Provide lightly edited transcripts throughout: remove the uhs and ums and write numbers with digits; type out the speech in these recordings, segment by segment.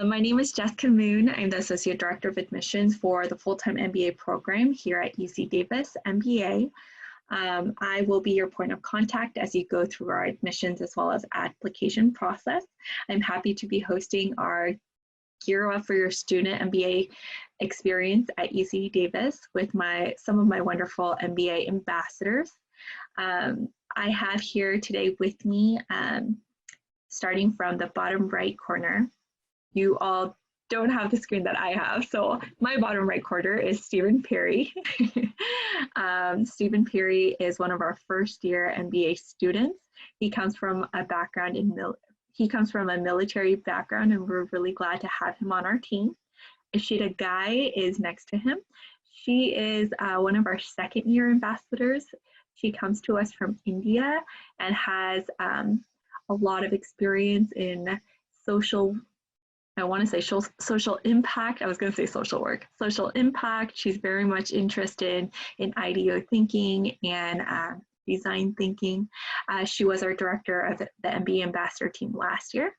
My name is Jessica Moon. I'm the Associate Director of Admissions for the full-time MBA program here at UC Davis MBA. I will be your point of contact as you go through our admissions as well as application process. I'm happy to be hosting our Gear Up for Your Student MBA experience at UC Davis with some of my wonderful MBA ambassadors. I have here today with me, starting from the bottom right corner. You all don't have the screen that I have, so my bottom right corner is Stephen Perry. Stephen Perry is one of our first year MBA students. He comes from a background a military background, and we're really glad to have him on our team. Ishita Guy is next to him. She is one of our second year ambassadors. She comes to us from India and has a lot of experience in social impact. I was going to say social work. Social impact. She's very much interested in IDEO thinking and design thinking. She was our director of the MBA ambassador team last year.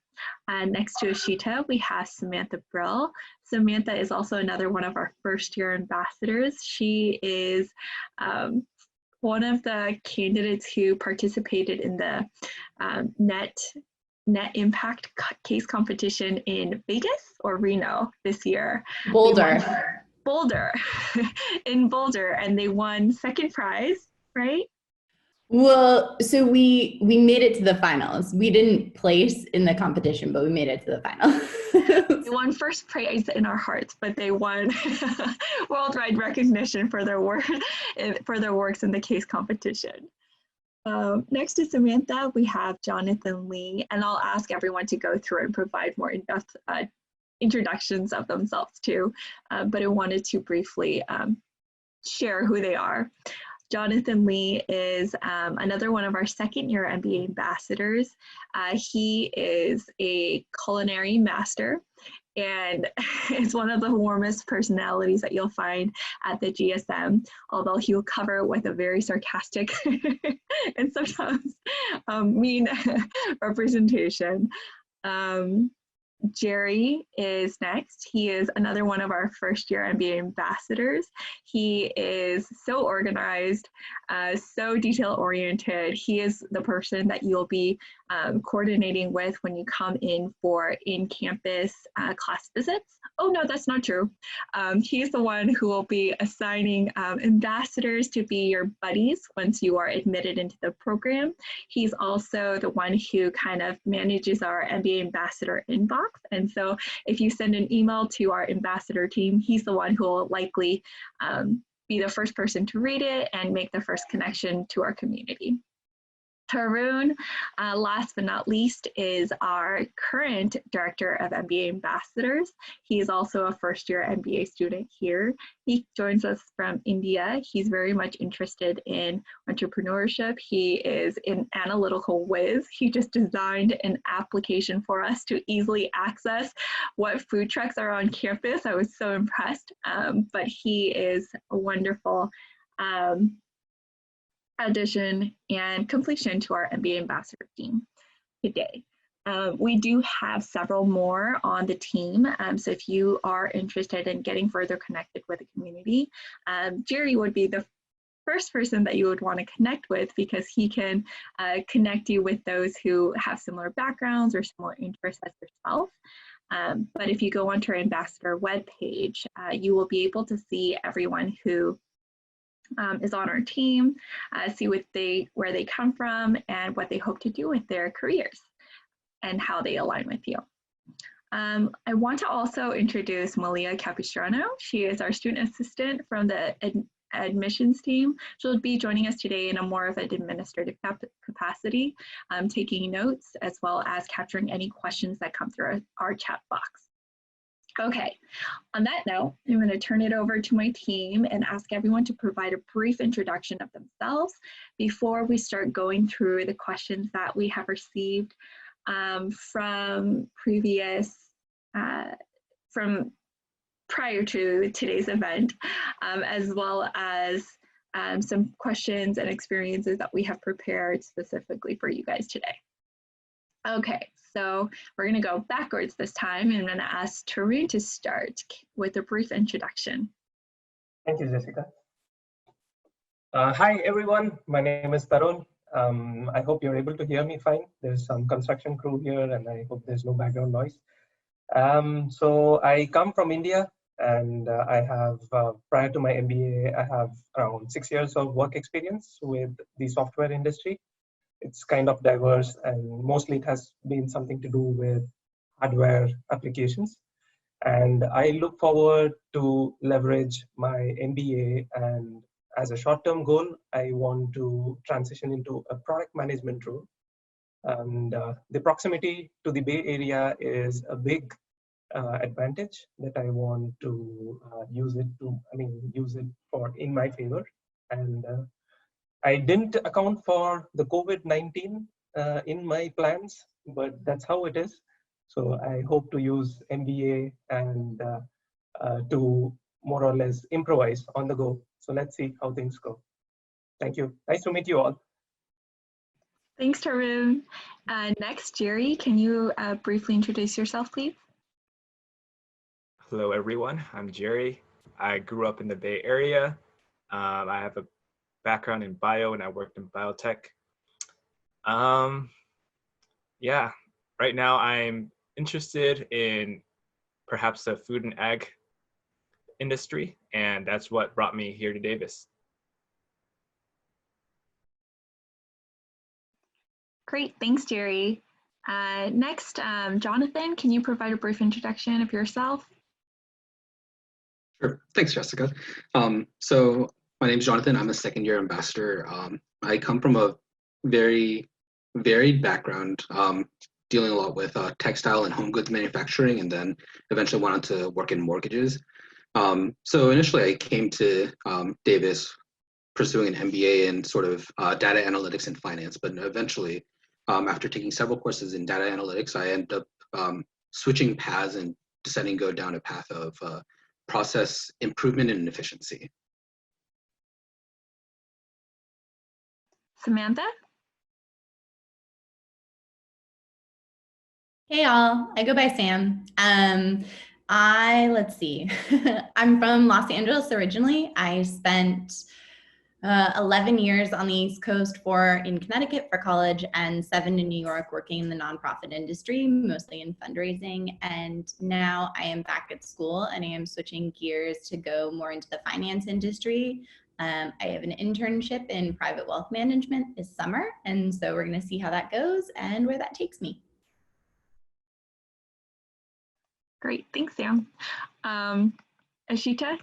Next to Ishita, we have Samantha Brill. Samantha is also another one of our first year ambassadors. She is one of the candidates who participated in the Net Impact case competition in Vegas or Reno this year. Boulder. In Boulder, and they won second prize, right? Well, so we made it to the finals. We didn't place in the competition, but we made it to the finals. They won first prize in our hearts, but they won worldwide recognition for their works in the case competition. Next to Samantha, we have Jonathan Lee, and I'll ask everyone to go through and provide more in-depth introductions of themselves too, but I wanted to briefly share who they are. Jonathan Lee is another one of our second year MBA ambassadors. He is a culinary master and is one of the warmest personalities that you'll find at the GSM, although he will cover it with a very sarcastic and sometimes mean representation. Jerry is next. He is another one of our first year MBA ambassadors. He is so organized, so detail oriented. He is the person that you'll be coordinating with when you come in for in-campus class visits. Oh no, that's not true. He's the one who will be assigning ambassadors to be your buddies once you are admitted into the program. He's also the one who kind of manages our MBA ambassador inbox. And so if you send an email to our ambassador team, he's the one who will likely be the first person to read it and make the first connection to our community. Tarun, last but not least, is our current Director of MBA Ambassadors. He is also a first-year MBA student here. He joins us from India. He's very much interested in entrepreneurship. He is an analytical whiz. He just designed an application for us to easily access what food trucks are on campus. I was so impressed, but he is a wonderful addition and completion to our MBA ambassador team today. We do have several more on the team, so if you are interested in getting further connected with the community, Jerry would be the first person that you would want to connect with because he can connect you with those who have similar backgrounds or similar interests as yourself. But if you go onto our ambassador webpage, you will be able to see everyone who is on our team, see where they come from and what they hope to do with their careers and how they align with you. I want to also introduce Malia Capistrano. She is our student assistant from the admissions team. She'll be joining us today in a more of an administrative capacity, taking notes as well as capturing any questions that come through our chat box. Okay, on that note, I'm going to turn it over to my team and ask everyone to provide a brief introduction of themselves before we start going through the questions that we have received from prior to today's event, as well as some questions and experiences that we have prepared specifically for you guys today. Okay, So we're going to go backwards this time, and I'm going to ask Tarun to start with a brief introduction. Thank you, Jessica. Hi, everyone. My name is Tarun. I hope you're able to hear me fine. There's some construction crew here, and I hope there's no background noise. So I come from India, and I have, prior to my MBA, I have around 6 years of work experience with the software industry. It's kind of diverse, and mostly it has been something to do with hardware applications. And I look forward to leverage my MBA, and as a short-term goal, I want to transition into a product management role. And the proximity to the Bay Area is a big advantage that I want to use it for in my favor. And I didn't account for the COVID-19 in my plans, but that's how it is. So I hope to use MBA and to more or less improvise on the go. So let's see how things go. Thank you. Nice to meet you all. Thanks, Tarun. Next, Jerry, can you briefly introduce yourself, please? Hello, everyone. I'm Jerry. I grew up in the Bay Area. I have a background in bio, and I worked in biotech. Yeah, right now I'm interested in perhaps the food and ag industry, and that's what brought me here to Davis. Great, thanks, Jerry. Next, Jonathan, can you provide a brief introduction of yourself? Sure. Thanks, Jessica. So my name is Jonathan. I'm a second-year ambassador. I come from a very varied background, dealing a lot with textile and home goods manufacturing, and then eventually went on to work in mortgages. So initially, I came to Davis pursuing an MBA in sort of data analytics and finance, but eventually, after taking several courses in data analytics, I ended up switching paths and deciding to go down a path of process improvement and efficiency. Samantha? Hey y'all, I go by Sam. Let's see, I'm from Los Angeles originally. I spent 11 years on the East Coast, 4 in Connecticut for college, and 7 in New York working in the nonprofit industry, mostly in fundraising. And now I am back at school and I am switching gears to go more into the finance industry. I have an internship in private wealth management this summer. And so we're going to see how that goes and where that takes me. Great, thanks, Sam. Ashita?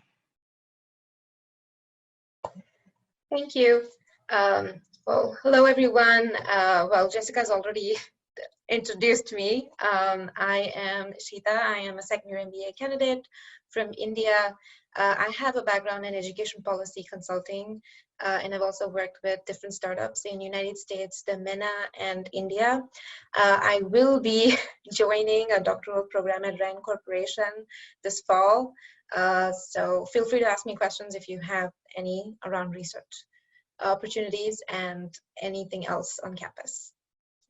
Thank you. Well, hello, everyone. Well, Jessica's already introduced me. I am Shita. I am a second-year MBA candidate from India. I have a background in education policy consulting, and I've also worked with different startups in United States, the MENA, and India. I will be joining a doctoral program at RAND Corporation this fall. So feel free to ask me questions if you have any around research opportunities and anything else on campus.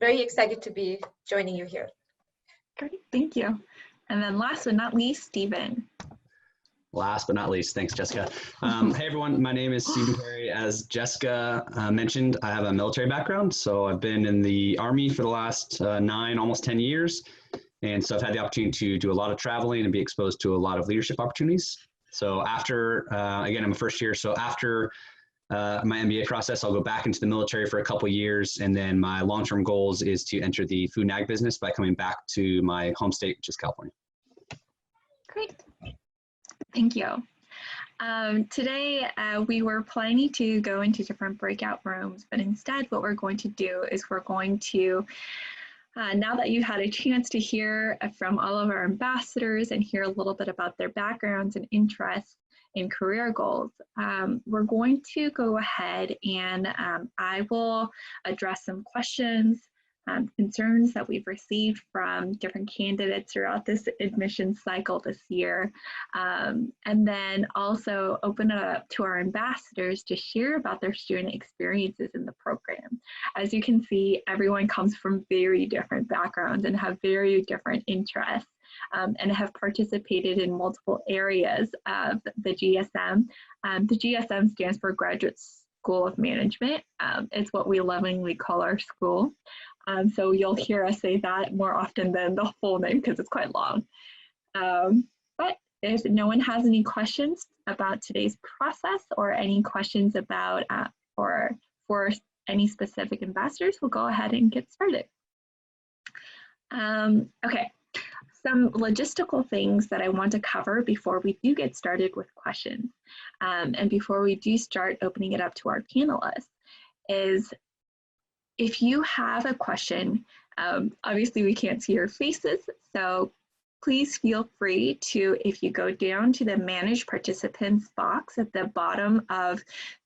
Very excited to be joining you here. Great, thank you. And then last but not least, Stephen. Last but not least, thanks, Jessica. Hey, everyone. My name is Stephen Perry. As Jessica mentioned, I have a military background. So I've been in the Army for the last 9, almost 10 years. And so I've had the opportunity to do a lot of traveling and be exposed to a lot of leadership opportunities. So after, again, I'm a first year. So after my MBA process, I'll go back into the military for a couple of years. And then my long-term goals is to enter the food and ag business by coming back to my home state, which is California. Great. Thank you. Today, we were planning to go into different breakout rooms, but instead what we're going to do is we're going to, now that you had a chance to hear from all of our ambassadors and hear a little bit about their backgrounds and interests in career goals, we're going to go ahead and I will address some questions concerns that we've received from different candidates throughout this admissions cycle this year, and then also open it up to our ambassadors to share about their student experiences in the program. As you can see, everyone comes from very different backgrounds and have very different interests, and have participated in multiple areas of the GSM. The GSM stands for Graduate School of Management. It's what we lovingly call our school. So you'll hear us say that more often than the full name because it's quite long. But if no one has any questions about today's process or any questions about or for any specific ambassadors, we'll go ahead and get started. Okay, some logistical things that I want to cover before we do get started with questions, and before we do start opening it up to our panelists, is if you have a question, obviously we can't see your faces, so please feel free to, if you go down to the Manage Participants box at the bottom of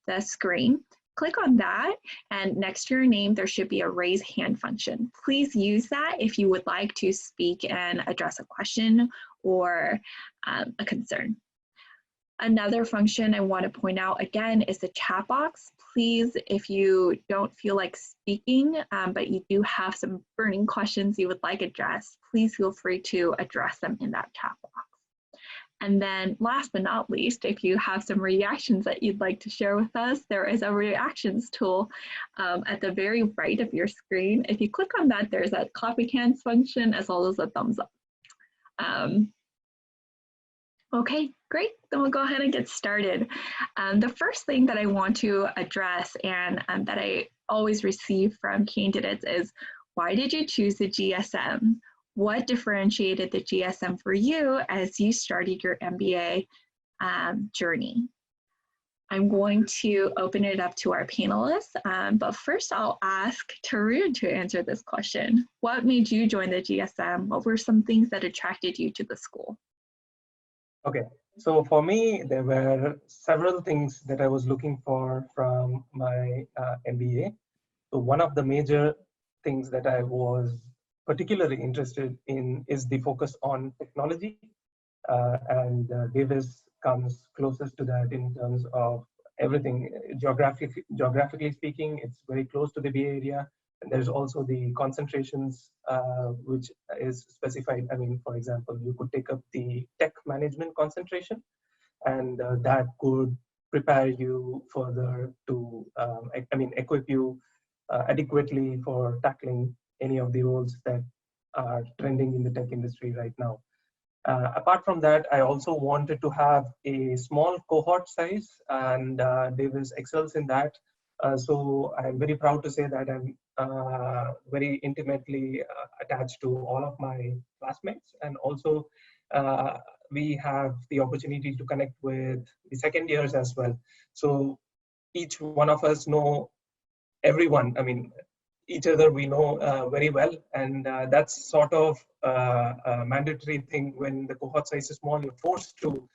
the screen, click on that, and next to your name, there should be a raise hand function. Please use that if you would like to speak and address a question or a concern. Another function I want to point out again is the chat box. Please, if you don't feel like speaking, but you do have some burning questions you would like addressed, please feel free to address them in that chat box. And then last but not least, if you have some reactions that you'd like to share with us, there is a reactions tool at the very right of your screen. If you click on that, there's a clapping hands function as well as a thumbs up. Okay, great, then we'll go ahead and get started. The first thing that I want to address and that I always receive from candidates is, why did you choose the GSM? What differentiated the GSM for you as you started your MBA journey? I'm going to open it up to our panelists, but first I'll ask Tarun to answer this question. What made you join the GSM? What were some things that attracted you to the school? Okay, so for me, there were several things that I was looking for from my MBA. So one of the major things that I was particularly interested in is the focus on technology, and Davis comes closest to that in terms of everything. Geographically speaking, it's very close to the Bay Area. And there's also the concentrations, which is specified. I mean, for example, you could take up the tech management concentration, and that could prepare you further to, equip you adequately for tackling any of the roles that are trending in the tech industry right now. Apart from that, I also wanted to have a small cohort size, and Davis excels in that. So I'm very proud to say that I'm very intimately attached to all of my classmates, and also we have the opportunity to connect with the second years as well. So each one of us know everyone. I mean, each other we know very well, and that's sort of a mandatory thing. When the cohort size is small, you're forced to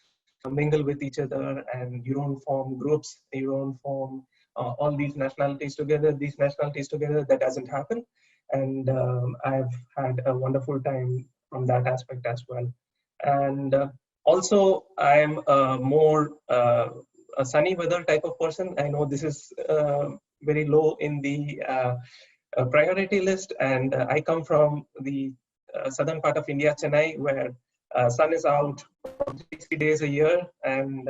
mingle with each other, and you don't form groups, you don't form all these nationalities together. That doesn't happen. And I've had a wonderful time from that aspect as well. And also, I'm more a sunny weather type of person. I know this is very low in the priority list, and I come from the southern part of India, Chennai, where sun is out 60 days a year, and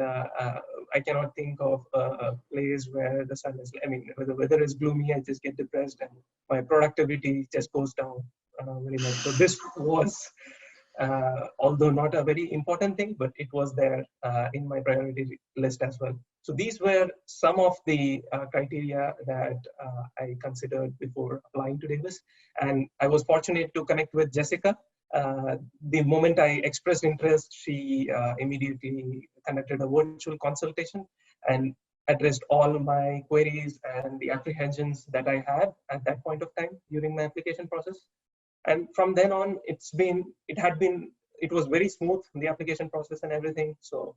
I cannot think of a place where the sun is, where the weather is gloomy. I just get depressed and my productivity just goes down very much. So this was, although not a very important thing, but it was there in my priority list as well. So these were some of the criteria that I considered before applying to Davis. And I was fortunate to connect with Jessica. The moment I expressed interest, she immediately conducted a virtual consultation and addressed all my queries and the apprehensions that I had at that point of time during my application process. And from then on, it was very smooth, the application process and everything. So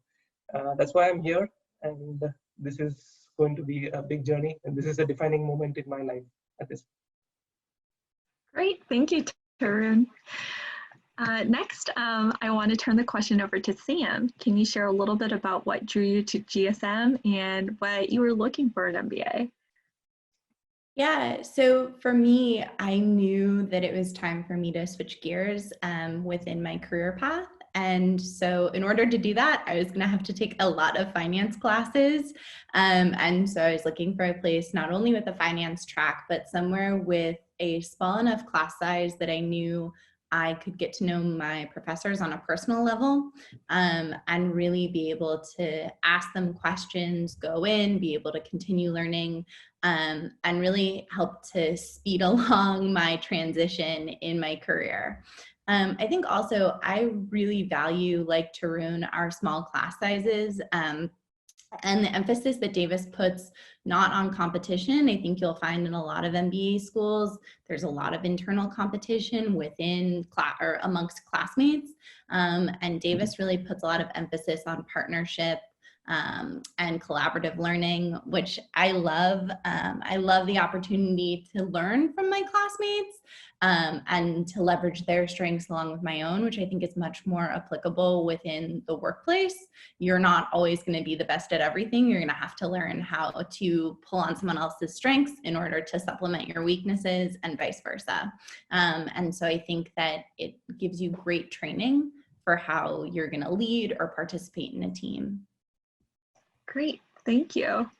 that's why I'm here. And this is going to be a big journey. And this is a defining moment in my life at this. Great, thank you, Tarun. Next, I want to turn the question over to Sam. Can you share a little bit about what drew you to GSM and what you were looking for at MBA? Yeah, so for me, I knew that it was time for me to switch gears within my career path. And so in order to do that, I was going to have to take a lot of finance classes. And so I was looking for a place not only with a finance track, but somewhere with a small enough class size that I knew I could get to know my professors on a personal level, and really be able to ask them questions, go in, be able to continue learning, and really help to speed along my transition in my career. I think also I really value, like Tarun, our small class sizes. And the emphasis that Davis puts not on competition. I think you'll find in a lot of MBA schools, there's a lot of internal competition within class or amongst classmates. And Davis really puts a lot of emphasis on partnership and collaborative learning, which I love. I love the opportunity to learn from my classmates and to leverage their strengths along with my own, which I think is much more applicable within the workplace. You're not always going to be the best at everything. You're going to have to learn how to pull on someone else's strengths in order to supplement your weaknesses and vice versa. And so I think that it gives you great training for how you're going to lead or participate in a team. Great, thank you.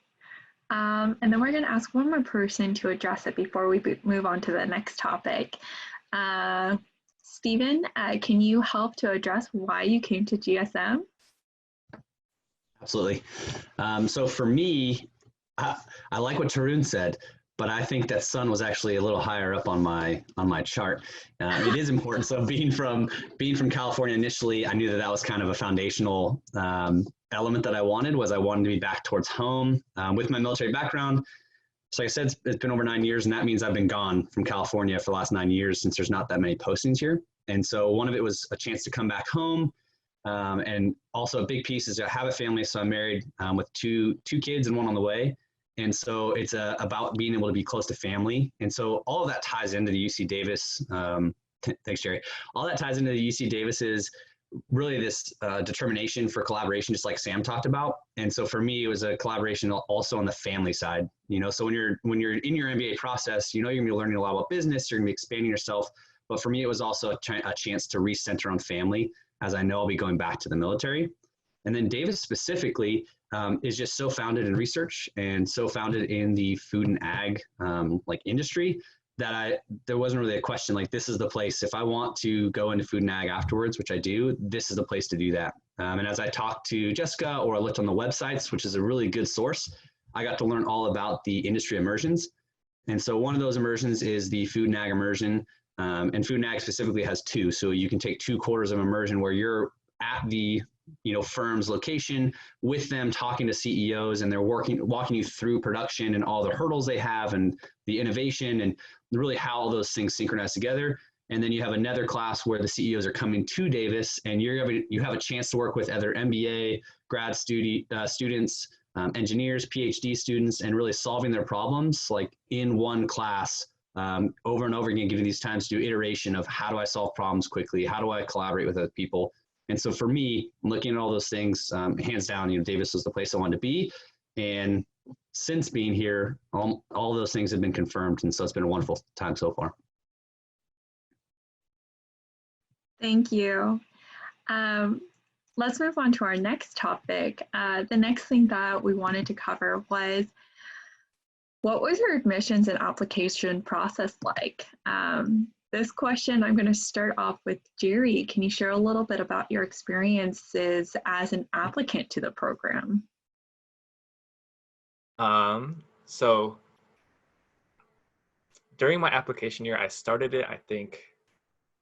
And then we're going to ask one more person to address it before we move on to the next topic. Stephen, can you help to address why you came to GSM? Absolutely. So for me, I like what Tarun said, but I think that sun was actually a little higher up on my chart. It is important. So being from California initially, I knew that was kind of a foundational element that I wanted to be back towards home with my military background. So like I said, it's been over 9 years, and that means I've been gone from California for the last 9 years since there's not that many postings here. And so one of it was a chance to come back home. And also a big piece is I have a family, so I'm married with two kids and one on the way. And so it's about being able to be close to family. And so all of that ties into the UC Davis. Thanks, Jerry. All that ties into the UC Davis's really this determination for collaboration, just like Sam talked about. And so for me, it was a collaboration also on the family side. So when you're in your MBA process, you're gonna be learning a lot about business, you're gonna be expanding yourself. But for me, it was also a chance to recenter on family, as I know I'll be going back to the military. And then Davis specifically is just so founded in research and so founded in the food and ag industry that there wasn't really a question like, this is the place. If I want to go into food and ag afterwards, which I do, this is the place to do that. And as I talked to Jessica or I looked on the websites, which is a really good source, I got to learn all about the industry immersions. And so one of those immersions is the food and ag immersion. And food and ag specifically has two. So you can take 2 quarters of immersion where you're at the firm's location with them, talking to CEOs, and they're walking you through production and all the hurdles they have and the innovation and really how all those things synchronize together. And then you have another class where the CEOs are coming to Davis, and you have a chance to work with other MBA grad students, engineers, PhD students, and really solving their problems like in one class over and over again, giving these times to do iteration of how do I solve problems quickly? How do I collaborate with other people? And so for me, looking at all those things, hands down, Davis was the place I wanted to be. And since being here, all those things have been confirmed. And so it's been a wonderful time so far. Thank you. Let's move on to our next topic. The next thing that we wanted to cover was, what was your admissions and application process like? This question, I'm going to start off with Jerry. Can you share a little bit about your experiences as an applicant to the program? So during my application year, I started it, I think,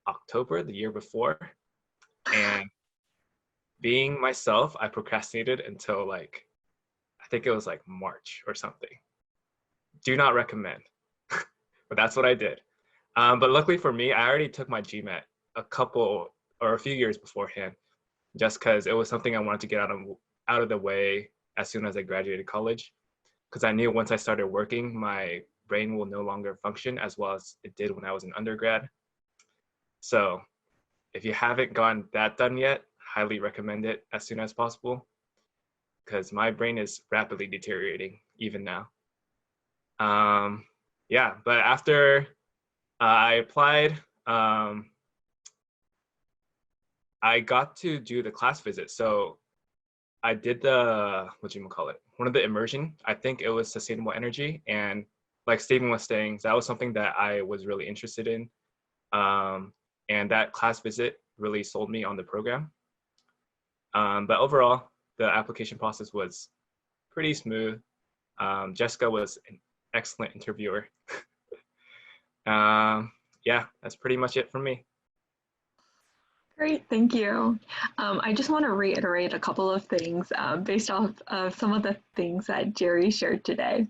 October, the year before. And being myself, I procrastinated until I think it was March or something. Do not recommend, but that's what I did. But luckily for me, I already took my GMAT a few years beforehand, just because it was something I wanted to get out of the way as soon as I graduated college. Because I knew once I started working, my brain will no longer function as well as it did when I was an undergrad. So if you haven't gotten that done yet, highly recommend it as soon as possible, because my brain is rapidly deteriorating even now. Yeah, but after I applied, I got to do the class visit. So I did the, one of the immersion. I think it was sustainable energy. And like Stephen was saying, that was something that I was really interested in. And that class visit really sold me on the program. But overall, the application process was pretty smooth. Jessica was an excellent interviewer. Yeah, that's pretty much it for me. Great, thank you. I just want to reiterate a couple of things based off of some of the things that Jerry shared today.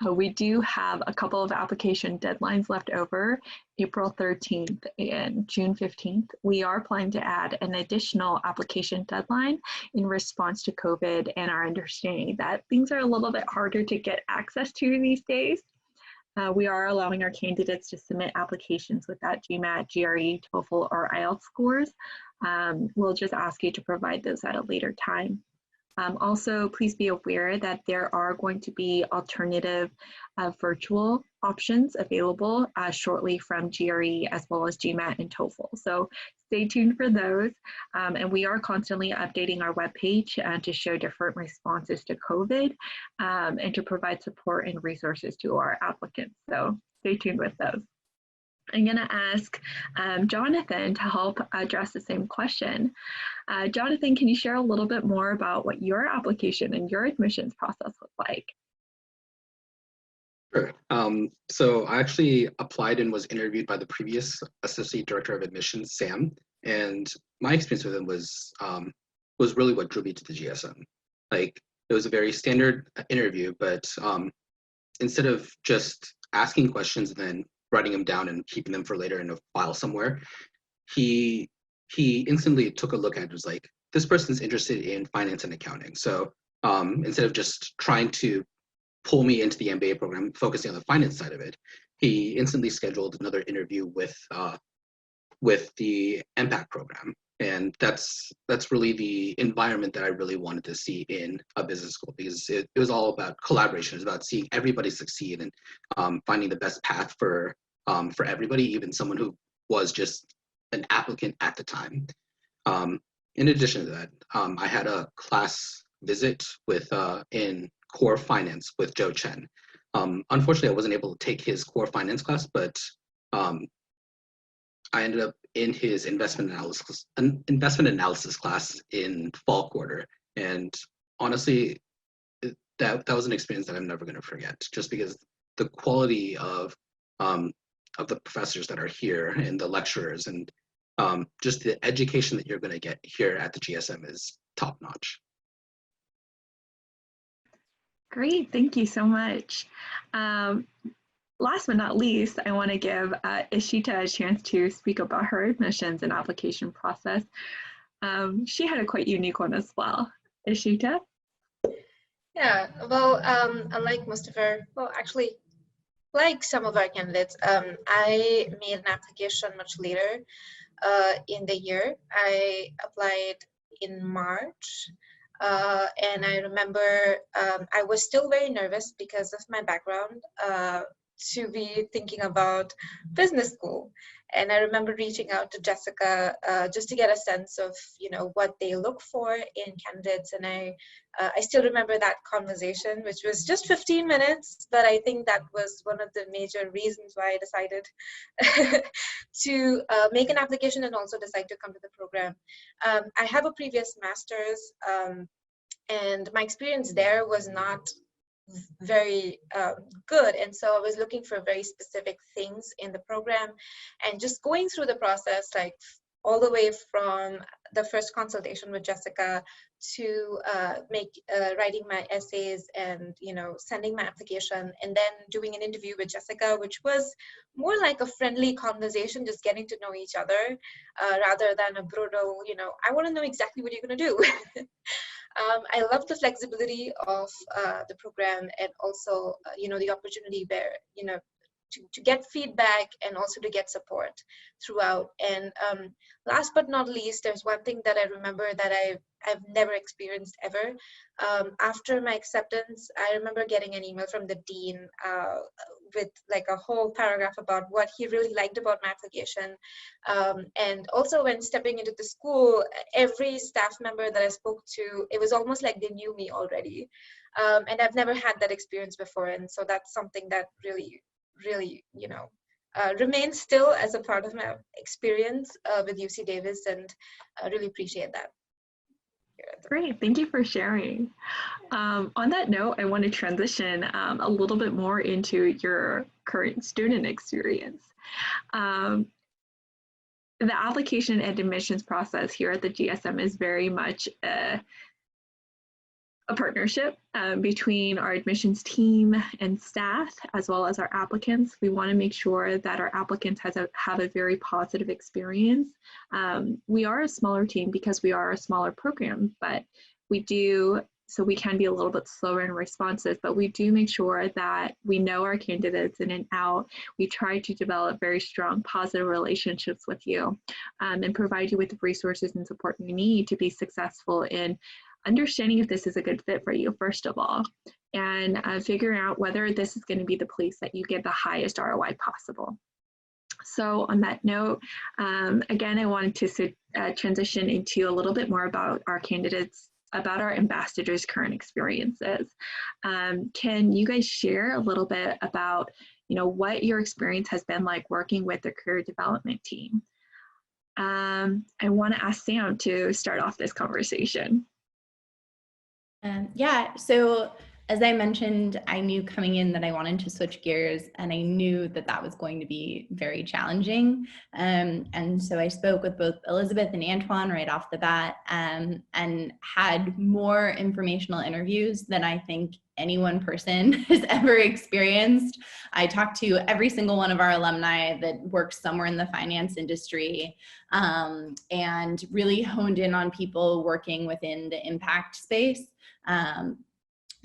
We do have a couple of application deadlines left over, April 13th and June 15th. We are planning to add an additional application deadline in response to COVID and our understanding that things are a little bit harder to get access to these days. We are allowing our candidates to submit applications without GMAT, GRE, TOEFL, or IELTS scores. We'll just ask you to provide those at a later time. Also, please be aware that there are going to be alternative virtual options available shortly from GRE as well as GMAT and TOEFL. So stay tuned for those. And we are constantly updating our webpage to show different responses to COVID and to provide support and resources to our applicants. So stay tuned with those. I'm going to ask Jonathan to help address the same question. Jonathan, can you share a little bit more about what your application and your admissions process looked like? Sure. So I actually applied and was interviewed by the previous Associate Director of Admissions, Sam, and my experience with him was really what drew me to the GSM. Like, it was a very standard interview, but instead of just asking questions and then writing them down and keeping them for later in a file somewhere, he instantly took a look at it, was like, this person's interested in finance and accounting. So instead of just trying to pull me into the MBA program, focusing on the finance side of it, he instantly scheduled another interview with the MPAC program. And that's really the environment that I really wanted to see in a business school, because it was all about collaboration. It was about seeing everybody succeed and finding the best path for everybody, even someone who was just an applicant at the time. In addition to that, I had a class visit with in core finance with Joe Chen. Unfortunately, I wasn't able to take his core finance class, but I ended up in his investment analysis class in fall quarter. And honestly, that was an experience that I'm never going to forget, just because the quality of the professors that are here and the lecturers and just the education that you're going to get here at the GSM is top notch. Great, thank you so much. Last but not least, I want to give Ishita a chance to speak about her admissions and application process. She had a quite unique one as well. Ishita? Yeah, well, unlike most of our, well, actually, like some of our candidates, I made an application much later in the year. I applied in March. And I remember I was still very nervous because of my background to be thinking about business school. And I remember reaching out to Jessica just to get a sense of, you know, what they look for in candidates. And I still remember that conversation, which was just 15 minutes, but I think that was one of the major reasons why I decided to make an application and also decide to come to the program. I have a previous master's, and my experience there was not very good, and so I was looking for very specific things in the program, and just going through the process, like all the way from the first consultation with Jessica to writing my essays and, you know, sending my application, and then doing an interview with Jessica, which was more like a friendly conversation, just getting to know each other rather than a brutal, you know, I want to know exactly what you're going to do. I love the flexibility of the program, and also, the opportunity where, to get feedback and also to get support throughout. And last but not least, there's one thing that I remember that I've never experienced ever. After my acceptance, I remember getting an email from the dean with like a whole paragraph about what he really liked about my application. And also when stepping into the school, every staff member that I spoke to, it was almost like they knew me already. And I've never had that experience before. And so that's something that really, remains still as a part of my experience with UC Davis, and I really appreciate that. Great, thank you for sharing. On that note, I want to transition a little bit more into your current student experience. The application and admissions process here at the GSM is very much a partnership between our admissions team and staff, as well as our applicants. We want to make sure that our applicants have a very positive experience. We are a smaller team because we are a smaller program, but we can be a little bit slower and responsive, but we do make sure that we know our candidates in and out. We try to develop very strong, positive relationships with you, and provide you with the resources and support you need to be successful in understanding if this is a good fit for you, first of all, and figuring out whether this is going to be the place that you get the highest ROI possible. So on that note, again, I wanted to transition into a little bit more about our candidates, about our ambassadors' current experiences. Can you guys share a little bit about, what your experience has been like working with the career development team? I want to ask Sam to start off this conversation. Yeah, so as I mentioned, I knew coming in that I wanted to switch gears, and I knew that that was going to be very challenging. And so I spoke with both Elizabeth and Antoine right off the bat, and had more informational interviews than I think any one person has ever experienced. I talked to every single one of our alumni that works somewhere in the finance industry, and really honed in on people working within the impact space.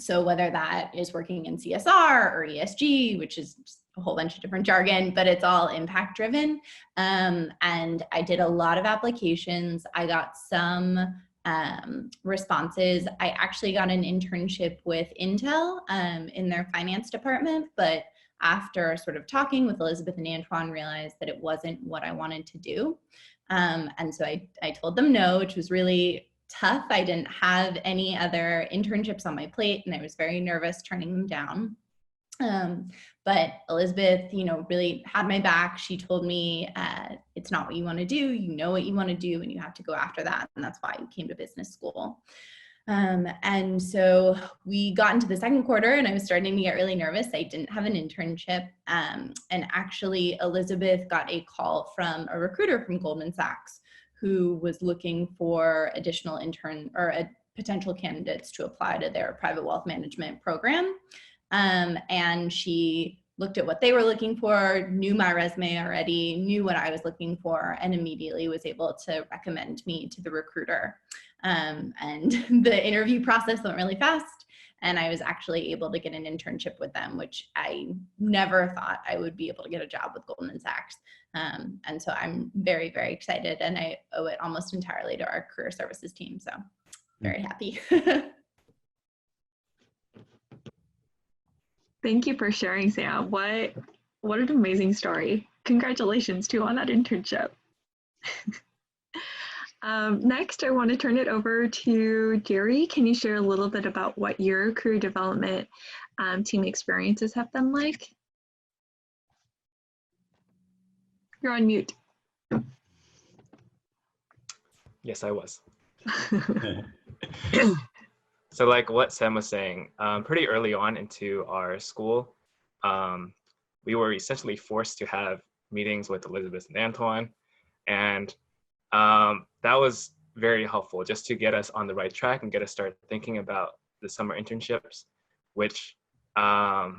So whether that is working in CSR or ESG, which is a whole bunch of different jargon, but it's all impact driven. And I did a lot of applications. I got some responses. I actually got an internship with Intel in their finance department, but after sort of talking with Elizabeth and Antoine, realized that it wasn't what I wanted to do. And so I told them no, which was really tough. I didn't have any other internships on my plate, and I was very nervous turning them down. But Elizabeth, really had my back. She told me, it's not what you want to do. You know what you want to do, and you have to go after that. And that's why you came to business school. And so we got into the second quarter, and I was starting to get really nervous. I didn't have an internship. And actually, Elizabeth got a call from a recruiter from Goldman Sachs, who was looking for additional potential candidates to apply to their private wealth management program. And she looked at what they were looking for, knew my resume already, knew what I was looking for, and immediately was able to recommend me to the recruiter. And the interview process went really fast, and I was actually able to get an internship with them, which I never thought I would be able to get a job with Goldman Sachs. And so I'm very, very excited, and I owe it almost entirely to our career services team. So very happy. Thank you for sharing, Sam. What an amazing story. Congratulations too on that internship. Next, I want to turn it over to Jerry. Can you share a little bit about what your career development team experiences have been like? You're on mute. Yes, I was. So like what Sam was saying, pretty early on into our school, we were essentially forced to have meetings with Elizabeth and Antoine. And that was very helpful just to get us on the right track and get us started thinking about the summer internships, which I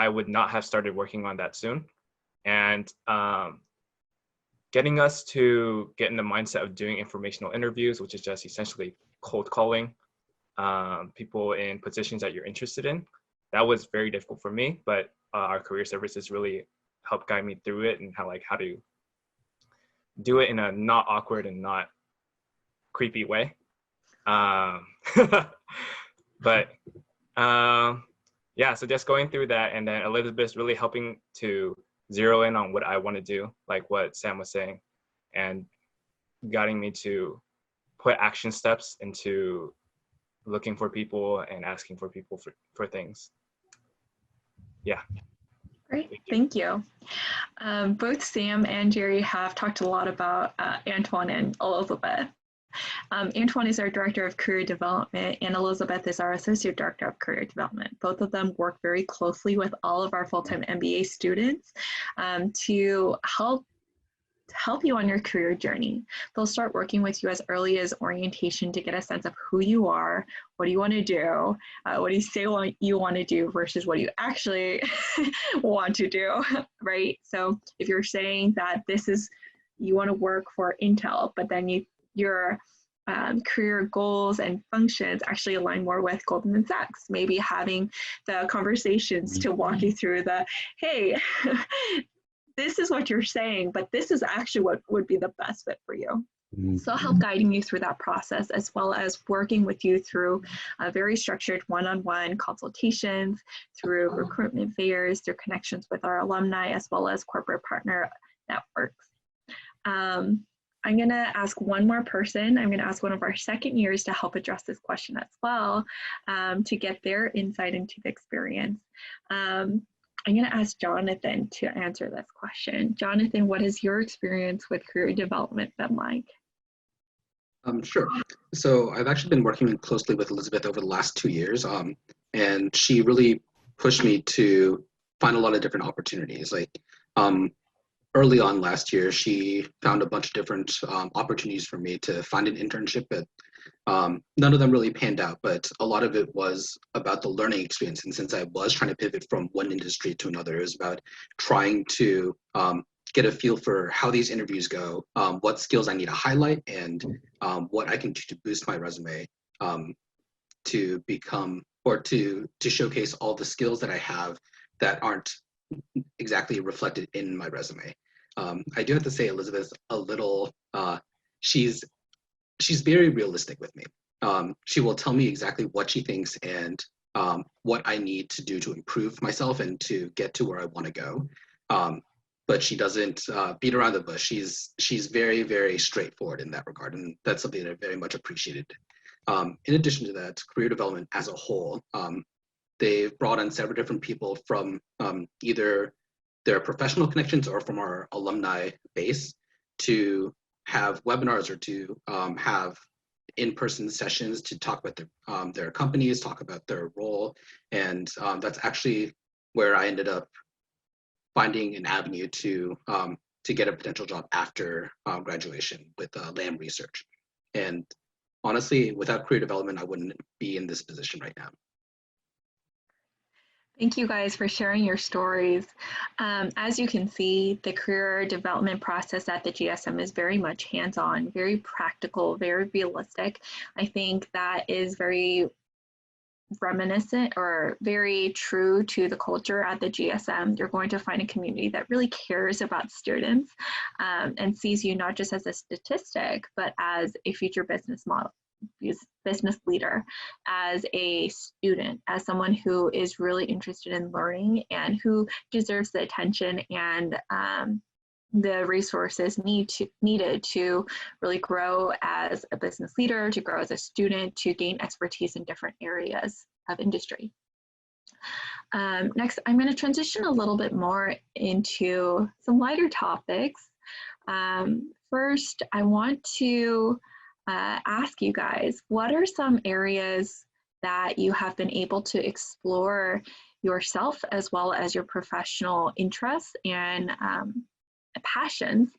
would not have started working on that soon. And getting us to get in the mindset of doing informational interviews, which is just essentially cold calling people in positions that you're interested in. That was very difficult for me, but our career services really helped guide me through it and how to do it in a not awkward and not creepy way. But yeah, so just going through that, and then Elizabeth's really helping to zero in on what I want to do, like what Sam was saying, and guiding me to put action steps into looking for people and asking for people for things. Yeah. Great, thank you. Both Sam and Jerry have talked a lot about Antoine and Elizabeth. Antoine is our Director of Career Development, and Elizabeth is our Associate Director of Career Development. Both of them work very closely with all of our full-time MBA students to help you on your career journey. They'll start working with you as early as orientation to get a sense of who you are, what do you want to do, what do you say you want to do versus what you actually want to do, right? So if you're saying that you want to work for Intel, but then your career goals and functions actually align more with Goldman Sachs, maybe having the conversations to walk you through hey, this is what you're saying, but this is actually what would be the best fit for you. So I'll help guiding you through that process, as well as working with you through very structured one-on-one consultations, through recruitment fairs, through connections with our alumni, as well as corporate partner networks. I'm going to ask one more person. I'm going to ask one of our second years to help address this question as well, to get their insight into the experience. I'm going to ask Jonathan to answer this question. Jonathan, what has your experience with career development been like? Sure. So I've actually been working closely with Elizabeth over the last 2 years, and she really pushed me to find a lot of different opportunities. Like early on last year, she found a bunch of different opportunities for me to find an internship, but none of them really panned out, but a lot of it was about the learning experience. And since I was trying to pivot from one industry to another, it was about trying to get a feel for how these interviews go, what skills I need to highlight, and what I can do to boost my resume to become, or to showcase all the skills that I have that aren't exactly reflected in my resume. I do have to say Elizabeth's a little, she's very realistic with me. She will tell me exactly what she thinks and what I need to do to improve myself and to get to where I want to go. But she doesn't beat around the bush. She's very, very straightforward in that regard, and that's something that I very much appreciated. In addition to that, career development as a whole, they've brought on several different people from either their professional connections or from our alumni base to have webinars or to have in-person sessions to talk about their companies, talk about their role. And that's actually where I ended up finding an avenue to get a potential job after graduation with LAM research. And honestly, without career development, I wouldn't be in this position right now. Thank you guys for sharing your stories. As you can see, the career development process at the GSM is very much hands-on, very practical, very realistic. I think that is very reminiscent or very true to the culture at the GSM. You're going to find a community that really cares about students and sees you not just as a statistic, but as a future business leader, as a student, as someone who is really interested in learning and who deserves the attention and the resources needed to really grow as a business leader, to grow as a student, to gain expertise in different areas of industry. Next, I'm going to transition a little bit more into some lighter topics. First, I want to ask you guys, what are some areas that you have been able to explore yourself as well as your professional interests and passions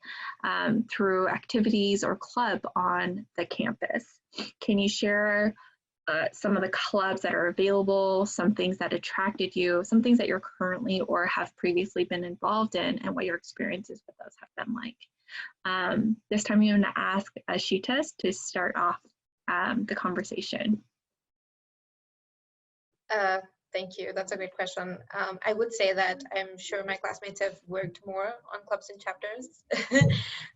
through activities or club on the campus? Can you share some of the clubs that are available, some things that attracted you, some things that you're currently or have previously been involved in, and what your experiences with those have been like? This time I'm going to ask Ashitas to start off the conversation. Thank you. That's a great question. I would say that I'm sure my classmates have worked more on clubs and chapters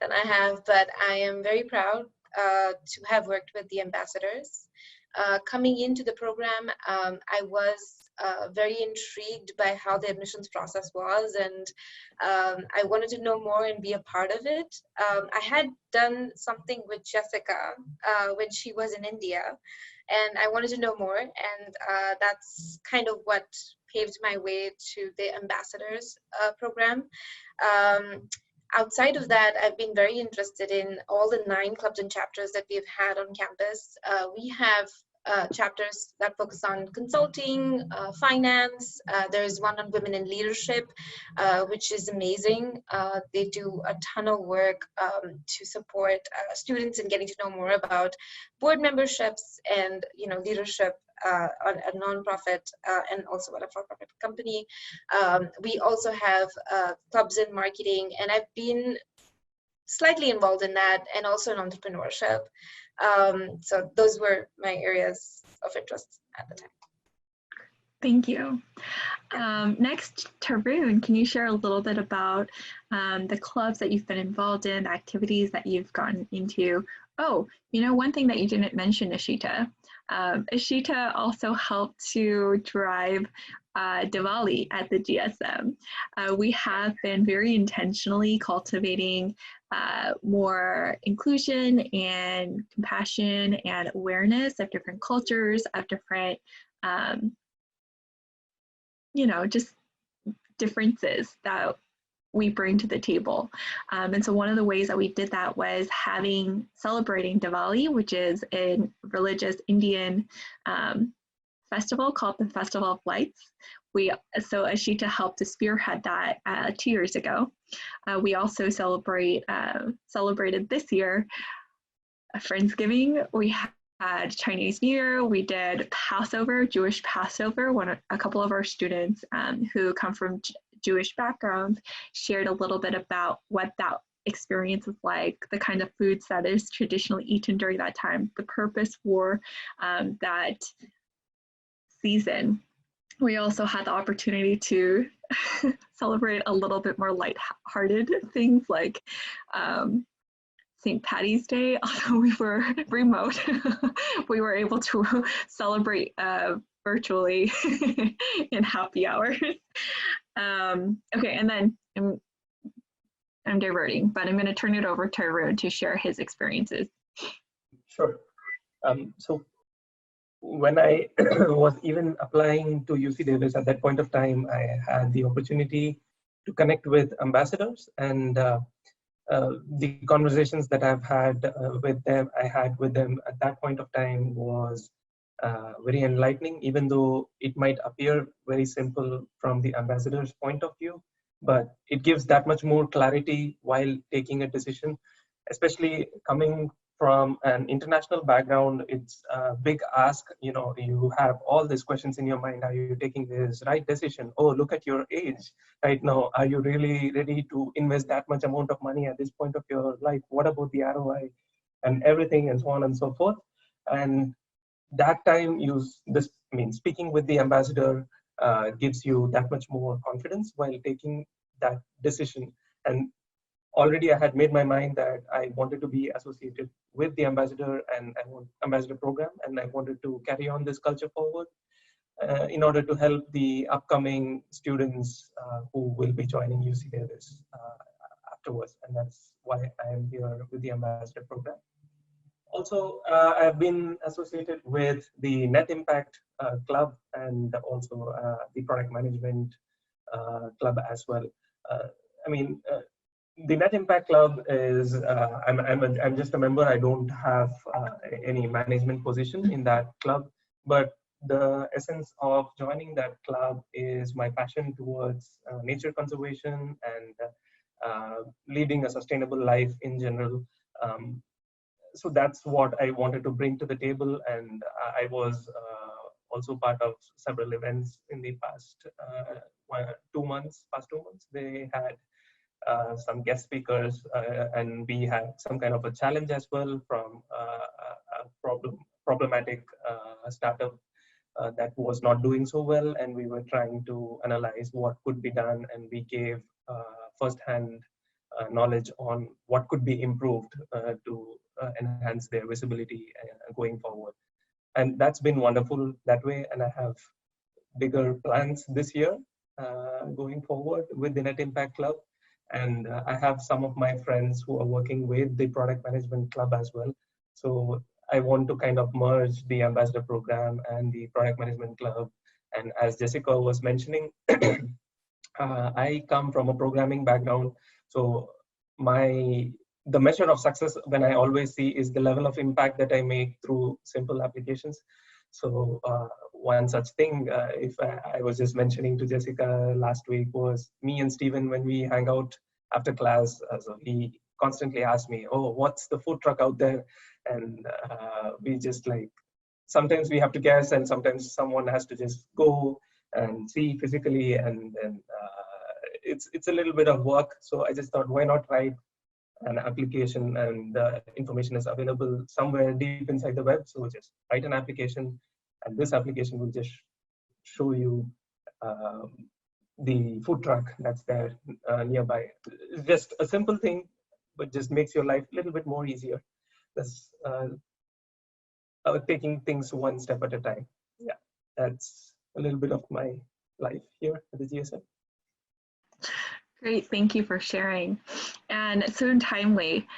than I have, but I am very proud to have worked with the ambassadors. Coming into the program, I was very intrigued by how the admissions process was, and I wanted to know more and be a part of it. I had done something with Jessica when she was in India, and I wanted to know more, and that's kind of what paved my way to the ambassadors program. Outside of that, I've been very interested in all the 9 clubs and chapters that we've had on campus. We have chapters that focus on consulting, finance. There's one on women in leadership, which is amazing. They do a ton of work to support students in getting to know more about board memberships and leadership on a nonprofit and also at a for-profit company. We also have clubs in marketing, and I've been slightly involved in that, and also in entrepreneurship. So those were my areas of interest at the time. Thank you. Next, Tarun, can you share a little bit about the clubs that you've been involved in, the activities that you've gotten into? Oh, one thing that you didn't mention, Ishita. Ishita also helped to drive Diwali at the GSM. We have been very intentionally cultivating more inclusion and compassion and awareness of different cultures, of different just differences that we bring to the table. And so one of the ways that we did that was celebrating Diwali, which is a religious Indian festival called the Festival of Lights. So Ashita helped to spearhead that 2 years ago. We also celebrated this year Friendsgiving. We had Chinese New Year. We did Passover, Jewish Passover. A couple of our students who come from Jewish backgrounds shared a little bit about what that experience is like, the kind of foods that is traditionally eaten during that time, the purpose for that season. We also had the opportunity to celebrate a little bit more lighthearted things like St. Patty's Day. Although we were remote, we were able to celebrate virtually in happy hours. Okay, and then I'm diverting, but I'm going to turn it over to Arun to share his experiences. Sure. So when I was even applying to UC Davis at that point of time, I had the opportunity to connect with ambassadors, and the conversations that I had with them at that point of time was very enlightening, even though it might appear very simple from the ambassador's point of view, but it gives that much more clarity while taking a decision, especially coming from an international background. It's a big ask. You have all these questions in your mind. Are you taking this right decision? Oh, look at your age right now. Are you really ready to invest that much amount of money at this point of your life? What about the ROI and everything, and so on and so forth? And that time, speaking with the ambassador gives you that much more confidence while taking that decision. And already I had made my mind that I wanted to be associated with the ambassador and ambassador program, and I wanted to carry on this culture forward in order to help the upcoming students who will be joining UC Davis afterwards. And that's why I am here with the ambassador program. Also, I've been associated with the Net Impact Club and also the Product Management Club as well. The Net Impact Club is, I'm just a member. I don't have any management position in that club, but the essence of joining that club is my passion towards nature conservation and leading a sustainable life in general. So that's what I wanted to bring to the table, and I was also part of several events in the past 2 months. They had some guest speakers, and we had some kind of a challenge as well from a problematic startup that was not doing so well, and we were trying to analyze what could be done, and we gave first-hand knowledge on what could be improved to enhance their visibility going forward. And that's been wonderful that way, and I have bigger plans this year going forward with the Net Impact Club. And I have some of my friends who are working with the Product Management Club as well. So I want to kind of merge the Ambassador Program and the Product Management Club. And as Jessica was mentioning, I come from a programming background. So the measure of success when I always see is the level of impact that I make through simple applications. So one such thing, if I was just mentioning to Jessica last week, was me and Stephen, when we hang out after class, so he constantly asks me, oh, what's the food truck out there? And we just like, sometimes we have to guess, and sometimes someone has to just go and see physically, and it's a little bit of work. So I just thought, why not write an application, and the information is available somewhere deep inside the web. So just write an application, and this application will just show you the food truck that's there nearby. It's just a simple thing, but just makes your life a little bit more easier. That's taking things one step at a time. Yeah, that's a little bit of my life here at the GSM. Great, thank you for sharing. And so timely.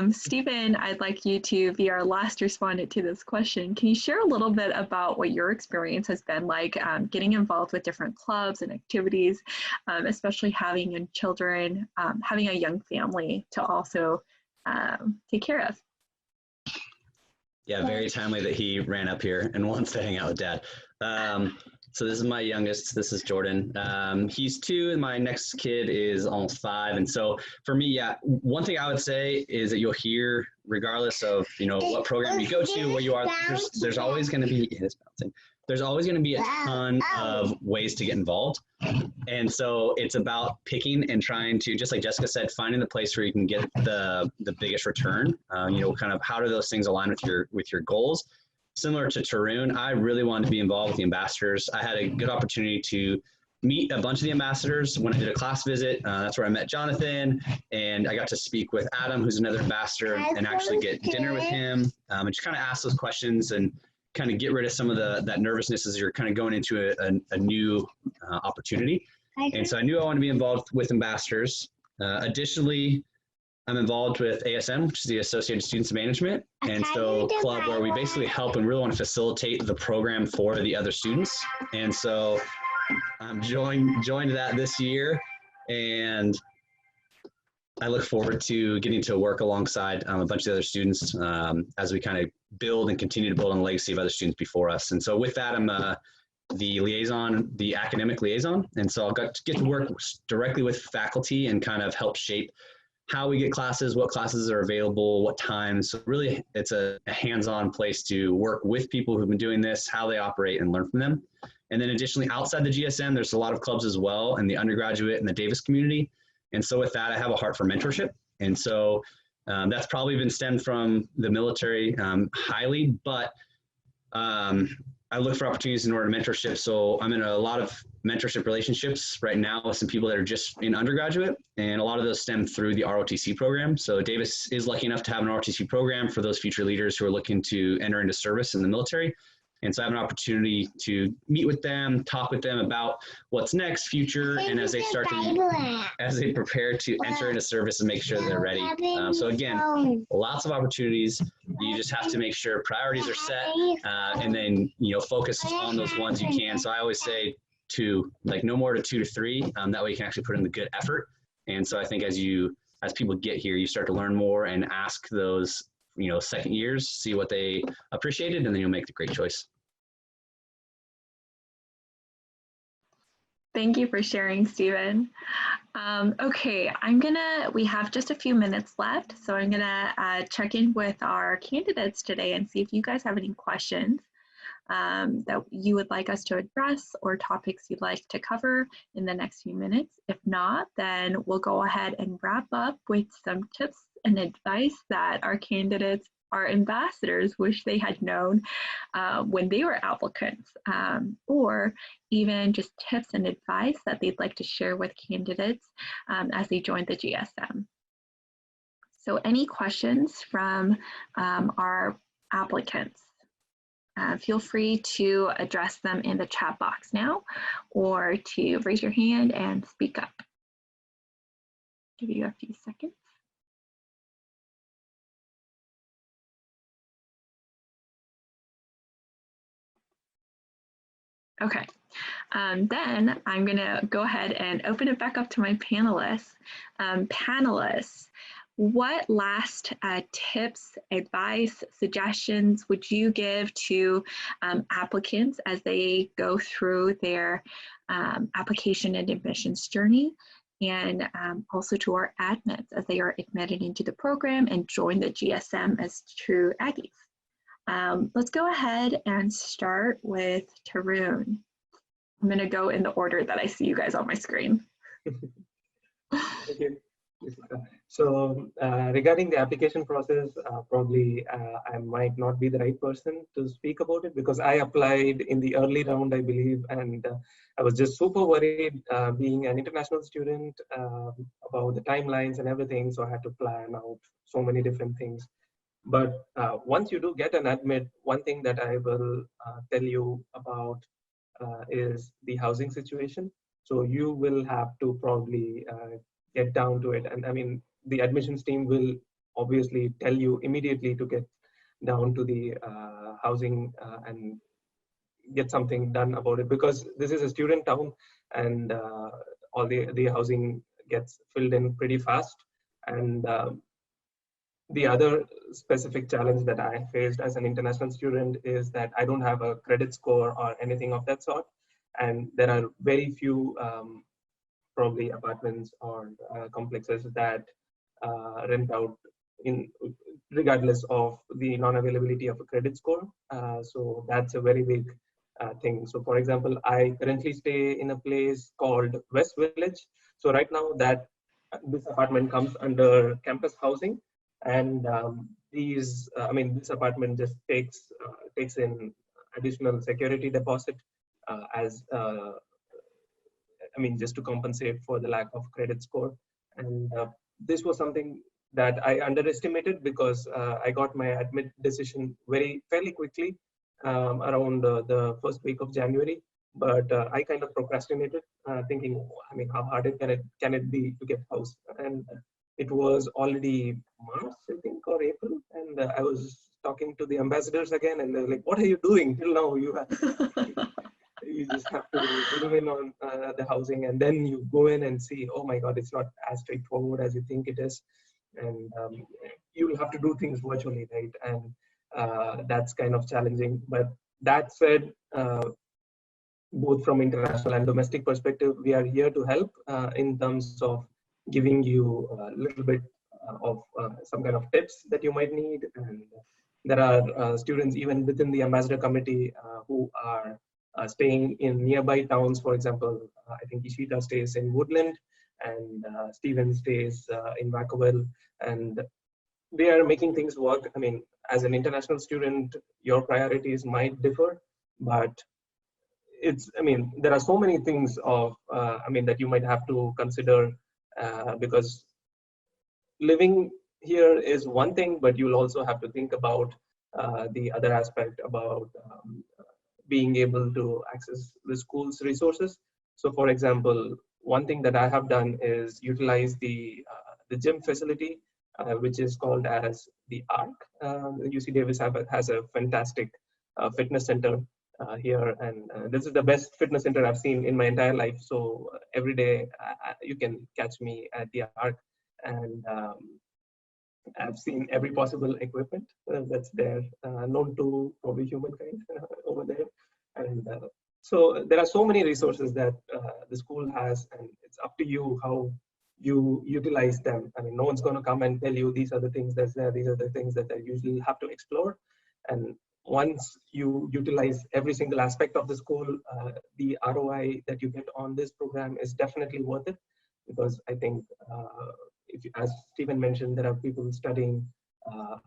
Stephen, I'd like you to be our last respondent to this question. Can you share a little bit about what your experience has been like getting involved with different clubs and activities, especially having young children, having a young family to also take care of? Yeah, very timely that he ran up here and wants to hang out with Dad. So this is my youngest. This is Jordan. He's 2, and my next kid is almost 5. And so for me, yeah, one thing I would say is that you'll hear, regardless of what program you go to, where you are, there's always going to be there's always going to be a ton of ways to get involved. And so it's about picking and trying to, just like Jessica said, finding the place where you can get the biggest return. Kind of how do those things align with your goals? Similar to Tarun, I really wanted to be involved with the ambassadors. I had a good opportunity to meet a bunch of the ambassadors when I did a class visit. That's where I met Jonathan, and I got to speak with Adam, who's another ambassador, and actually get dinner with him, and just kind of ask those questions and kind of get rid of some of that nervousness as you're kind of going into a new opportunity. And so I knew I wanted to be involved with ambassadors. Additionally, I'm involved with ASM, which is the Associated Students of Management, and so club where we basically help and really want to facilitate the program for the other students. And so I'm joined that this year, and I look forward to getting to work alongside a bunch of the other students as we kind of build and continue to build on the legacy of other students before us. And so with that, I'm the liaison, the academic liaison, and so I'll get to work directly with faculty and kind of help shape how we get classes, what classes are available, what times. So really, it's a hands-on place to work with people who've been doing this, how they operate, and learn from them. And then additionally, outside the GSM, there's a lot of clubs as well in the undergraduate and the Davis community. And so with that, I have a heart for mentorship. And so that's probably been stemmed from the military highly, but I look for opportunities in order to mentorship. So I'm in a lot of mentorship relationships right now with some people that are just in undergraduate, and a lot of those stem through the ROTC program. So Davis is lucky enough to have an ROTC program for those future leaders who are looking to enter into service in the military. And so I have an opportunity to meet with them, talk with them about what's next, future, and as they prepare to enter into service and make sure that they're ready. So again, lots of opportunities. You just have to make sure priorities are set, and then focus on those ones you can. So I always say no more to 2 to 3. That way you can actually put in the good effort. And so I think as people get here, you start to learn more and ask those second years, see what they appreciated, and then you'll make the great choice. Thank you for sharing, Stephen. Okay, we have just a few minutes left, so I'm gonna check in with our candidates today and see if you guys have any questions that you would like us to address or topics you'd like to cover in the next few minutes. If not, then we'll go ahead and wrap up with some tips and advice that our candidates, our ambassadors wish they had known when they were applicants, or even just tips and advice that they'd like to share with candidates as they join the GSM. So any questions from our applicants? Feel free to address them in the chat box now, or to raise your hand and speak up. Give you a few seconds. Okay, then I'm gonna go ahead and open it back up to my panelists. Panelists, what last tips, advice, suggestions would you give to applicants as they go through their application and admissions journey, and also to our admits as they are admitted into the program and join the GSM as true Aggies? Let's go ahead and start with Tarun. I'm going to go in the order that I see you guys on my screen. Thank you. So regarding the application process, probably I might not be the right person to speak about it, because I applied in the early round, I believe, and I was just super worried being an international student about the timelines and everything. So I had to plan out so many different things. But once you do get an admit, one thing that I will tell you about is the housing situation. So you will have to probably get down to it. And I mean, the admissions team will obviously tell you immediately to get down to the housing and get something done about it, because this is a student town, and all the housing gets filled in pretty fast. And the other specific challenge that I faced as an international student is that I don't have a credit score or anything of that sort. And there are very few probably apartments or complexes that rent out in regardless of the non-availability of a credit score. So that's a very big thing. So for example, I currently stay in a place called West Village. So right now that this apartment comes under campus housing. And this apartment just takes in additional security deposit just to compensate for the lack of credit score. And this was something that I underestimated, because I got my admit decision fairly quickly around the first week of January. But I kind of procrastinated, thinking, how hard can it be to get housed? And it was already March, I think, or April, and I was talking to the ambassadors again, and they're like, "What are you doing till now? You just have to move in on the housing, and then you go in and see, oh my God, it's not as straightforward as you think it is, and you'll have to do things virtually, right?" And that's kind of challenging. But that said, both from international and domestic perspective, we are here to help in terms of giving you a little bit of some kind of tips that you might need. And there are students even within the ambassador committee who are staying in nearby towns. For example, I think Ishita stays in Woodland, and Steven stays in Vacaville, and they are making things work. I mean, as an international student, your priorities might differ, but there are so many things that you might have to consider, because living here is one thing, but you'll also have to think about the other aspect about being able to access the school's resources. So for example, one thing that I have done is utilize the gym facility, which is called as the ARC. UC Davis has a fantastic fitness center here, and this is the best fitness center I've seen in my entire life. So every day you can catch me at the ARC, and I've seen every possible equipment that's there, known to probably humankind over there. And so there are so many resources that the school has, and it's up to you how you utilize them. I mean, no one's going to come and tell you these are the things that's there, these are the things that you usually have to explore. And once you utilize every single aspect of the school, the ROI that you get on this program is definitely worth it, because I think as Stephen mentioned, there are people studying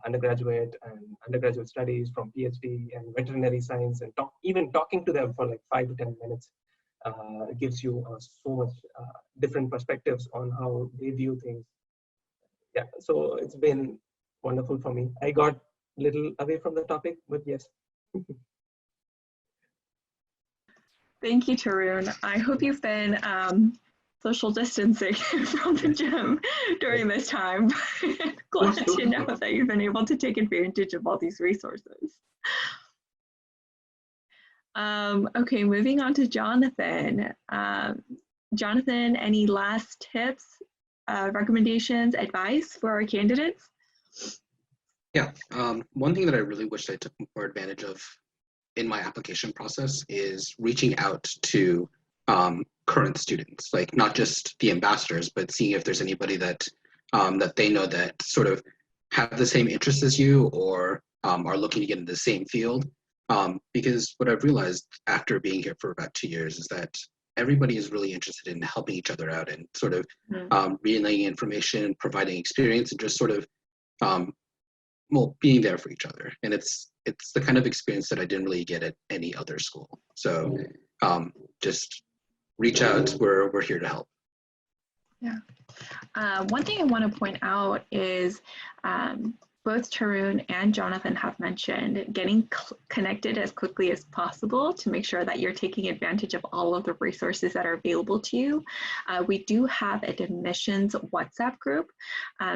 undergraduate and undergraduate studies from PhD and veterinary science, and even talking to them for like 5 to 10 minutes gives you so much different perspectives on how they view things. Yeah, so it's been wonderful for me. I got a little away from the topic, but yes. Thank you, Tarun. I hope you've been social distancing from the gym during this time. Glad to know that you've been able to take advantage of all these resources. Okay, moving on to Jonathan. Jonathan, any last tips, recommendations, advice for our candidates? Yeah, one thing that I really wish I took more advantage of in my application process is reaching out to current students, like not just the ambassadors, but seeing if there's anybody that that they know that sort of have the same interests as you or are looking to get into the same field. Because what I've realized after being here for about 2 years is that everybody is really interested in helping each other out and sort of relaying information, providing experience, and just sort of well, being there for each other. And it's the kind of experience that I didn't really get at any other school. So just reach out. We're here to help. Yeah. One thing I want to point out is both Tarun and Jonathan have mentioned getting connected as quickly as possible to make sure that you're taking advantage of all of the resources that are available to you. We do have an admissions WhatsApp group,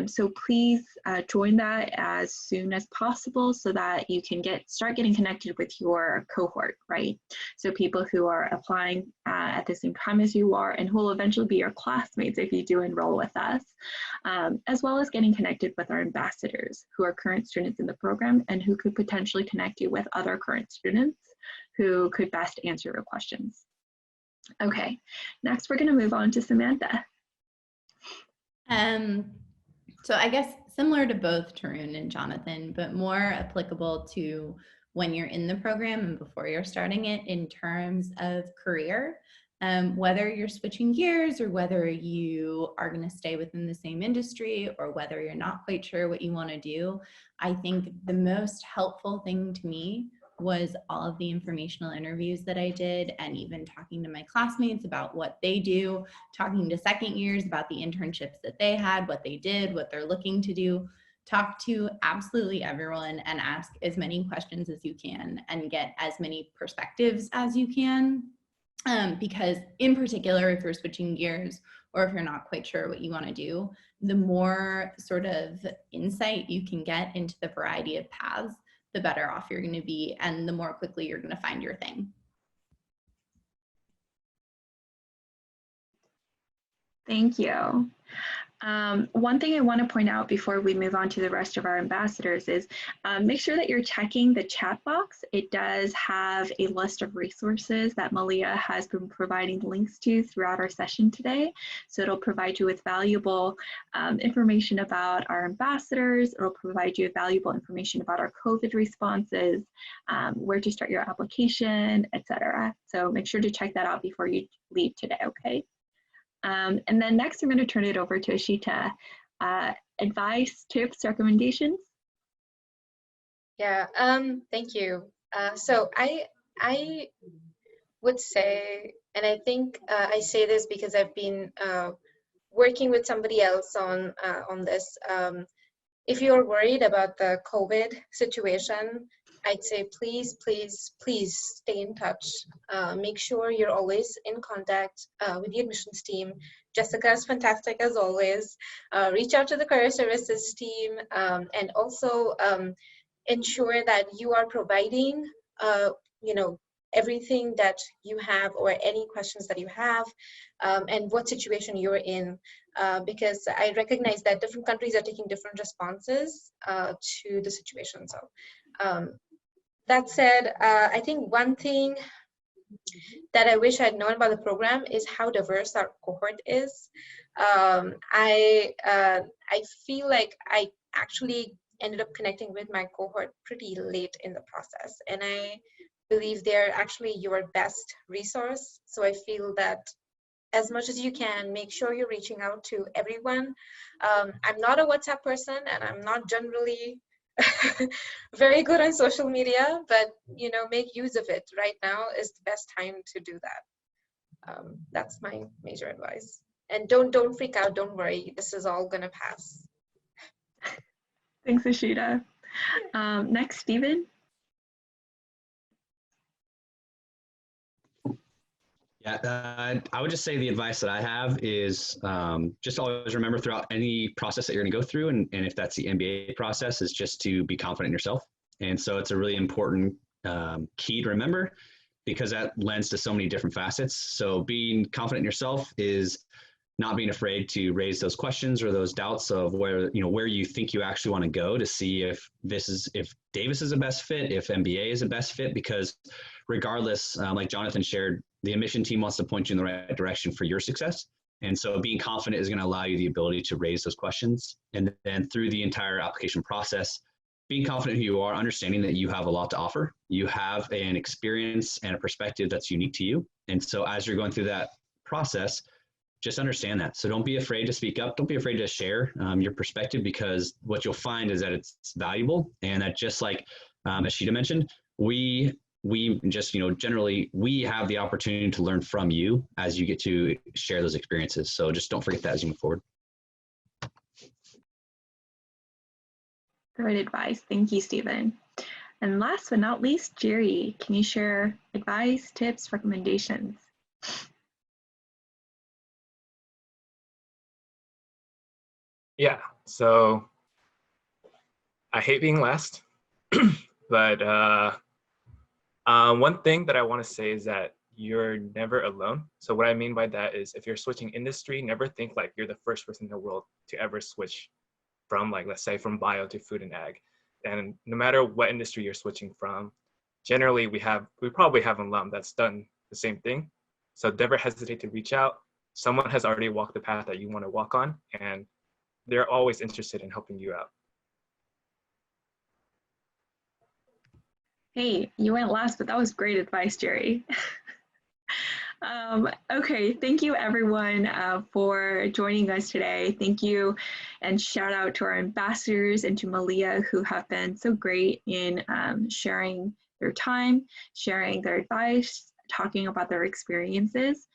so please join that as soon as possible so that you can start getting connected with your cohort, right? So people who are applying at the same time as you are and who will eventually be your classmates if you do enroll with us, as well as getting connected with our ambassadors who are current students in the program and who could potentially connect you with other current students who could best answer your questions. Okay, next we're going to move on to Samantha. So I guess similar to both Tarun and Jonathan, but more applicable to when you're in the program and before you're starting it in terms of career. Whether you're switching gears or whether you are going to stay within the same industry or whether you're not quite sure what you want to do, I think the most helpful thing to me was all of the informational interviews that I did, and even talking to my classmates about what they do, talking to second years about the internships that they had, what they did, what they're looking to do. Talk to absolutely everyone and ask as many questions as you can and get as many perspectives as you can. Because in particular, if you're switching gears or if you're not quite sure what you want to do, the more sort of insight you can get into the variety of paths, the better off you're going to be and the more quickly you're going to find your thing. Thank you. One thing I want to point out before we move on to the rest of our ambassadors is make sure that you're checking the chat box. It does have a list of resources that Malia has been providing links to throughout our session today. So it'll provide you with valuable information about our ambassadors. It'll provide you with valuable information about our COVID responses, where to start your application, etc. So make sure to check that out before you leave today, okay? And then next, I'm going to turn it over to Ashita. Advice, tips, recommendations? Yeah, thank you. So I would say, and I think I say this because I've been working with somebody else on this. If you're worried about the COVID situation, I'd say please, please, please stay in touch. Make sure you're always in contact with the admissions team. Jessica is fantastic as always. Reach out to the career services team, and also ensure that you are providing, everything that you have or any questions that you have, and what situation you're in, because I recognize that different countries are taking different responses to the situation. So that said, I think one thing that I wish I'd known about the program is how diverse our cohort is. I feel like I actually ended up connecting with my cohort pretty late in the process, and I believe they're actually your best resource. So I feel that as much as you can. Make sure you're reaching out to everyone. I'm not a WhatsApp person, and I'm not generally very good on social media, but make use of it. Right now is the best time to do that. That's my major advice. And don't freak out. Don't worry. This is all gonna pass. Thanks, Ashita. Next, Stephen. Yeah, I would just say the advice that I have is just always remember throughout any process that you're going to go through, and if that's the MBA process, is just to be confident in yourself. And so it's a really important key to remember, because that lends to so many different facets. So being confident in yourself is not being afraid to raise those questions or those doubts of where you think you actually want to go, to see if Davis is a best fit, if MBA is a best fit, because regardless, like Jonathan shared, the admission team wants to point you in the right direction for your success. And so being confident is going to allow you the ability to raise those questions. And then through the entire application process, being confident who you are, understanding that you have a lot to offer. You have an experience and a perspective that's unique to you. And so as you're going through that process, just understand that. So don't be afraid to speak up. Don't be afraid to share your perspective, because what you'll find is that it's valuable, and that just like Ashita mentioned, we just, generally, we have the opportunity to learn from you as you get to share those experiences. So just don't forget that as you move forward. Great advice. Thank you, Stephen. And last but not least, Jerry, can you share advice, tips, recommendations? Yeah, so I hate being last, but one thing that I want to say is that you're never alone. So what I mean by that is, if you're switching industry, never think like you're the first person in the world to ever switch from, like, let's say, from bio to food and ag. And no matter what industry you're switching from, generally we probably have an alum that's done the same thing. So never hesitate to reach out. Someone has already walked the path that you want to walk on, and they're always interested in helping you out. Hey, you went last, but that was great advice, Jerry. Okay, thank you everyone for joining us today. Thank you, and shout out to our ambassadors and to Malia, who have been so great in sharing their time, sharing their advice, talking about their experiences.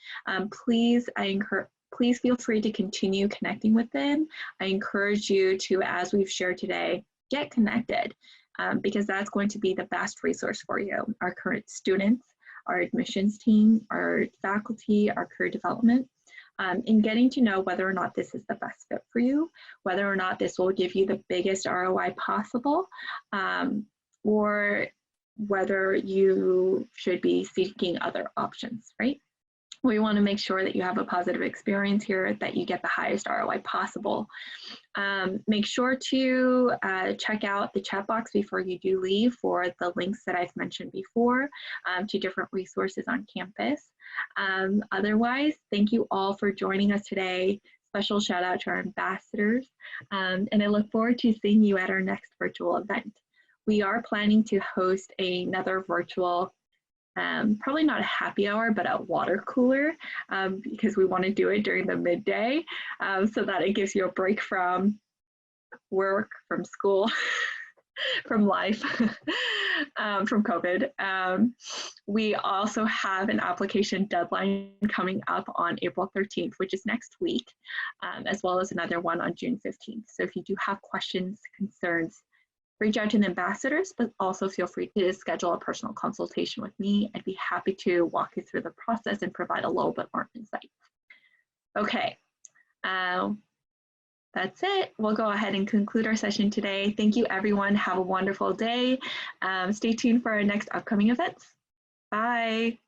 Please feel free to continue connecting with them. I encourage you to, as we've shared today, get connected, because that's going to be the best resource for you. Our current students, our admissions team, our faculty, our career development, in getting to know whether or not this is the best fit for you, whether or not this will give you the biggest ROI possible, or whether you should be seeking other options, right? We want to make sure that you have a positive experience here, that you get the highest ROI possible. Make sure to check out the chat box before you do leave for the links that I've mentioned before to different resources on campus. Otherwise, thank you all for joining us today. Special shout out to our ambassadors, and I look forward to seeing you at our next virtual event. We are planning to host another virtual, probably not a happy hour, but a water cooler, because we want to do it during the midday, so that it gives you a break from work, from school, from life, from COVID. We also have an application deadline coming up on April 13th, which is next week, as well as another one on June 15th. So if you do have questions, concerns, reach out to the ambassadors, but also feel free to schedule a personal consultation with me. I'd be happy to walk you through the process and provide a little bit more insight. Okay, that's it. We'll go ahead and conclude our session today. Thank you, everyone. Have a wonderful day. Stay tuned for our next upcoming events. Bye.